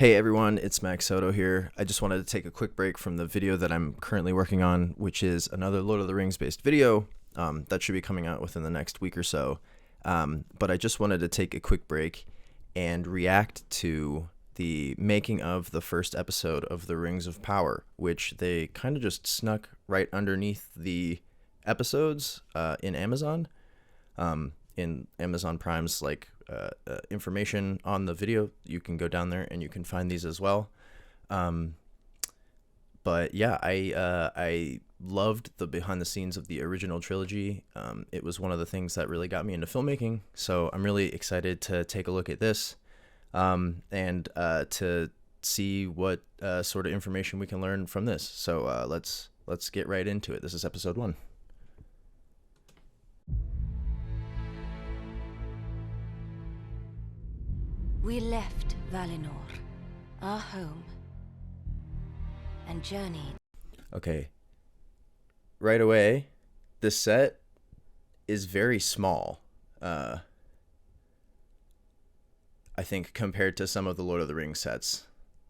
Hey everyone, it's Max Soto here. I just wanted to take a quick break from the video that I'm currently working on, which is another Lord of the Rings based video that should be coming out within the next week or so. But I just wanted to take a quick break and react to the making of the first episode of The Rings of Power, which they kind of just snuck right underneath the episodes in Amazon. In Amazon Prime's information on the video, you can go down there and you can find these as well. But yeah, I loved the behind the scenes of the original trilogy. It was one of the things that really got me into filmmaking, so I'm really excited to take a look at this and to see what sort of information we can learn from this. So let's get right into it. This is episode 1. We left Valinor, our home, and journeyed. Okay. Right away, this set is very small. I think compared to some of the Lord of the Rings sets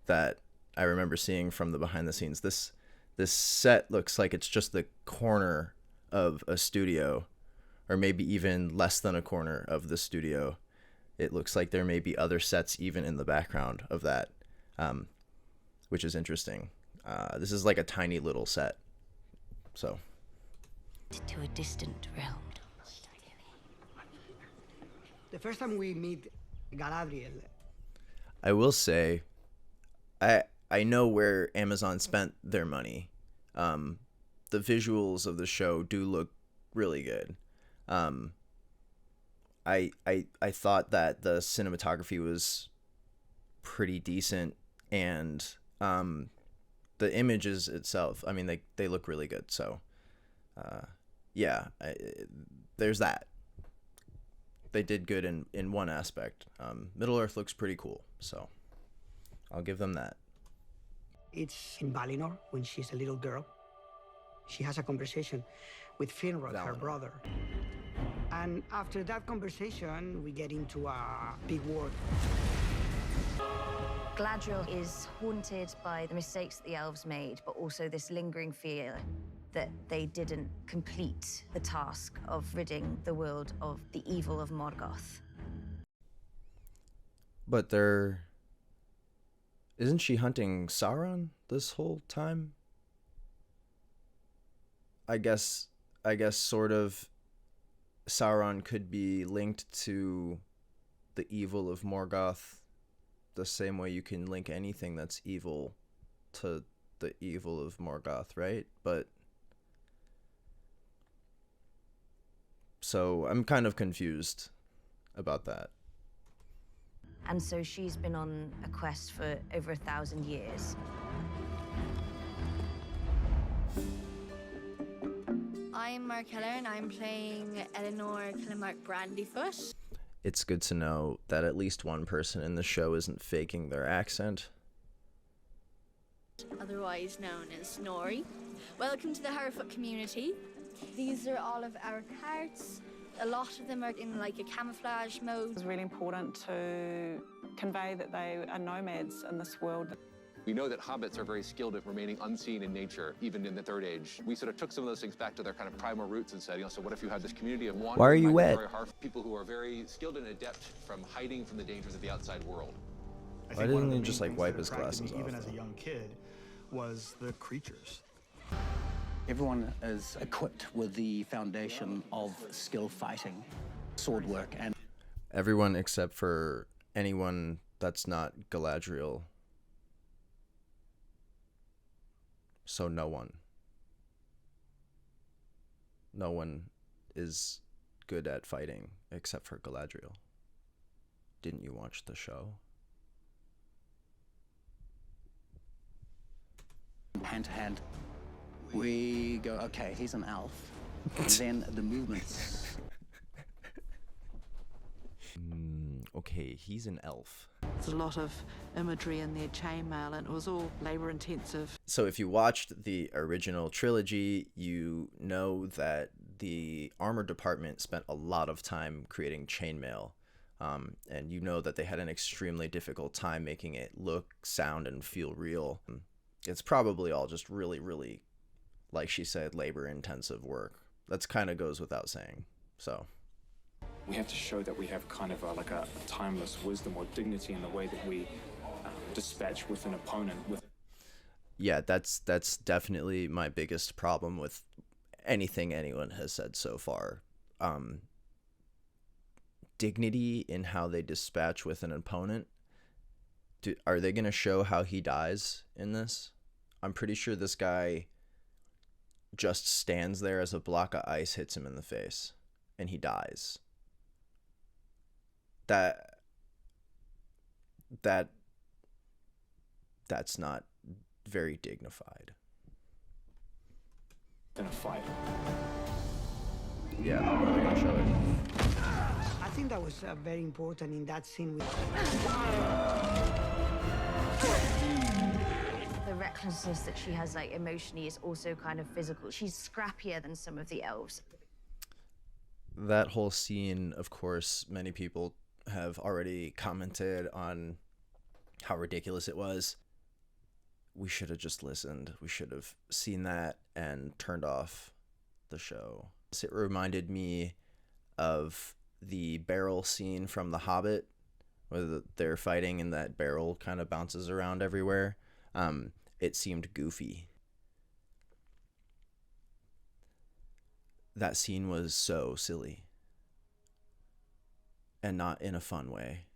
that I remember seeing from the behind the scenes. This set looks like it's just the corner of a studio, or maybe even less than a corner of the studio. It looks like there may be other sets even in the background of that, which is interesting. This is like a tiny little set. So. To a distant realm. The first time we meet Galadriel. I will say, I know where Amazon spent their money. The visuals of the show do look really good. I thought that the cinematography was pretty decent, and the images itself, I mean, they look really good. So yeah, there's that. They did good in one aspect. Middle-earth looks pretty cool, so I'll give them that. It's in Valinor when she's a little girl. She has a conversation with Finrod, her brother. And after that conversation, we get into a big war. Galadriel is haunted by the mistakes that the elves made, but also this lingering fear that they didn't complete the task of ridding the world of the evil of Morgoth. But isn't she hunting Sauron this whole time? I guess sort of. Sauron could be linked to the evil of Morgoth the same way you can link anything that's evil to the evil of Morgoth, right? But so I'm kind of confused about that. And so she's been on a quest for over 1,000 years. I'm Markella and I'm playing Eleanor Kilmark Brandyfoot. It's good to know that at least one person in the show isn't faking their accent. Otherwise known as Snorri. Welcome to the Harfoot community. These are all of our cards. A lot of them are in like a camouflage mode. It's really important to convey that they are nomads in this world. We know that hobbits are very skilled at remaining unseen in nature, even in the Third Age. We sort of took some of those things back to their kind of primal roots and said, so what if you had this community of Why are you wet? People who are very skilled and adept from hiding from the dangers of the outside world. Why didn't he just wipe his glasses off? Even as a young kid, was the creatures. Everyone is equipped with the foundation of skill fighting, sword work, and everyone except for anyone that's not Galadriel. So no one is good at fighting except for Galadriel. Didn't you watch the show? hand to hand. We go, okay, he's an elf. And then the movements. Okay, he's an elf. There's a lot of imagery in their chainmail, and it was all labor intensive. So if you watched the original trilogy, you know that the armor department spent a lot of time creating chainmail. And you know that they had an extremely difficult time making it look, sound, and feel real. It's probably all just really, really, like she said, labor-intensive work. That's kind of goes without saying. So we have to show that we have kind of like a timeless wisdom or dignity in the way that we dispatch with an opponent. Yeah, that's definitely my biggest problem with anything anyone has said so far. Dignity in how they dispatch with an opponent. Are they going to show how he dies in this? I'm pretty sure this guy just stands there as a block of ice hits him in the face and he dies. That's not very dignified. In a fight. Yeah, they're gonna show it. I think that was very important in that scene with The recklessness that she has, like, emotionally is also kind of physical. She's scrappier than some of the elves. That whole scene, of course, many people have already commented on how ridiculous it was. We should have just listened. We should have seen that and turned off the show. It reminded me of the barrel scene from The Hobbit, where they're fighting and that barrel kind of bounces around everywhere. It seemed goofy. That scene was so silly. And not in a fun way.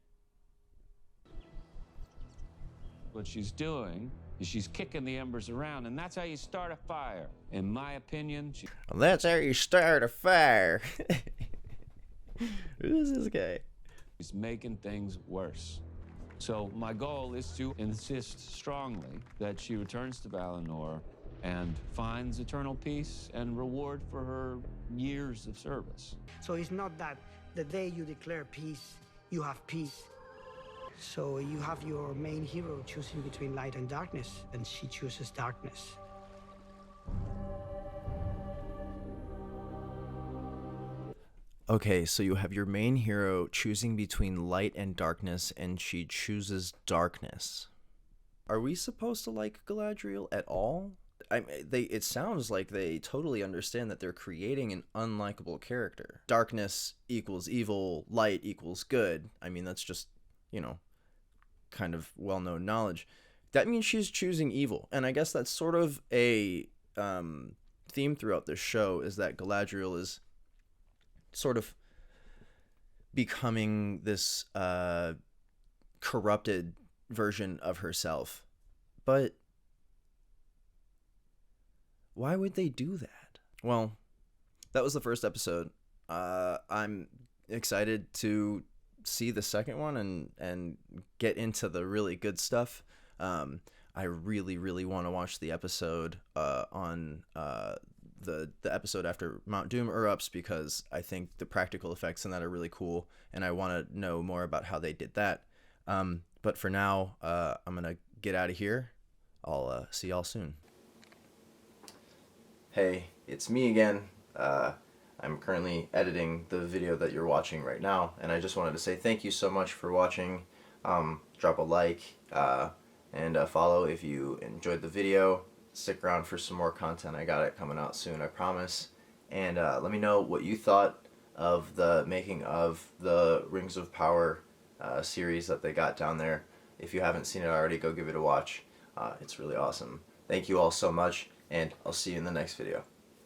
What she's doing is she's kicking the embers around, and that's how you start a fire. In my opinion, that's how you start a fire. Who is this guy? She's making things worse. So my goal is to insist strongly that she returns to Valinor and finds eternal peace and reward for her years of service. So it's not that the day you declare peace, you have peace. So you have your main hero choosing between light and darkness, and she chooses darkness. Okay, so you have your main hero choosing between light and darkness, and she chooses darkness. Are we supposed to like Galadriel at all? It sounds like they totally understand that they're creating an unlikable character. Darkness equals evil, light equals good. I mean, that's just, kind of well-known knowledge. That means she's choosing evil. And I guess that's sort of a theme throughout this show, is that Galadriel is sort of becoming this corrupted version of herself. But why would they do that? Well, that was the first episode. I'm excited to see the second one and get into the really good stuff. I really, really want to watch the episode on the episode after Mount Doom erupts, because I think the practical effects in that are really cool, and I want to know more about how they did that. But for now, I'm gonna get out of here. I'll see y'all soon. Hey, it's me again. I'm currently editing the video that you're watching right now, and I just wanted to say thank you so much for watching. Drop a like and follow if you enjoyed the video. Stick around for some more content. I got it coming out soon, I promise. And let me know what you thought of the making of the Rings of Power series that they got down there. If you haven't seen it already, go give it a watch. It's really awesome. Thank you all so much, and I'll see you in the next video.